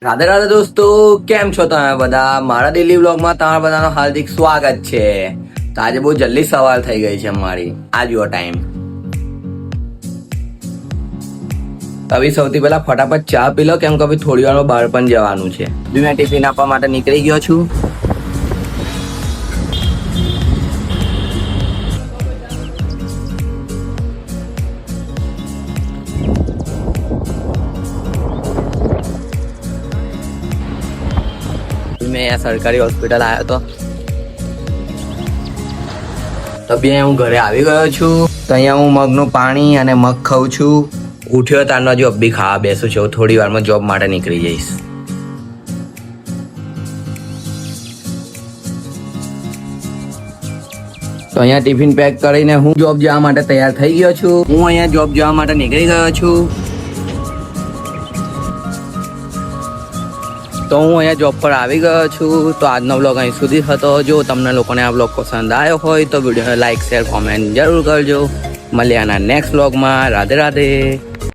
રાધે રાધે દોસ્તો, કેમ છો તમે બધા? મારા ડેલી વ્લોગમાં તમારા બધાનો હાર્દિક સ્વાગત છે. તો આજે બહુ જલ્દી સવાર થઈ ગઈ છે મારી. આ જુઓ ટાઈમ. હવે સૌથી પહેલા ફટાફટ ચા પી લો, કેમ કે હવે થોડી વારમાં બહાર પણ જવાનું છે. મેં ટિફિન આપવા માટે નીકળી ગયો છું. મેં અહીંયા સરકારી હોસ્પિટલ આવ્યો હતો. તો બે હું ઘરે આવી ગયો છું. તો અહીંયા હું મગનું પાણી અને મગ ખાઉં છું. ઉઠ્યો તારનો જોબ બી ખાવા બેસું છું. થોડી વારમાં જોબ માટે નીકળી જઈશ. તો અહીંયા ટિફિન પેક કરીને હું જોબ જવા માટે તૈયાર થઈ ગયો છું. હું અહીંયા જોબ જવા માટે નીકળી ગયો છું. તો હું અહીંયા જોબ પર આવી ગયો છું. તો આજનો બ્લોગ અહીં સુધી હતો. જો તમને લોકોને આ બ્લોગ પસંદ આવ્યો હોય તો વિડીયોને લાઈક શેર કોમેન્ટ જરૂર કરજો. મળીએ આના નેક્સ્ટ બ્લોગમાં. રાધે રાધે.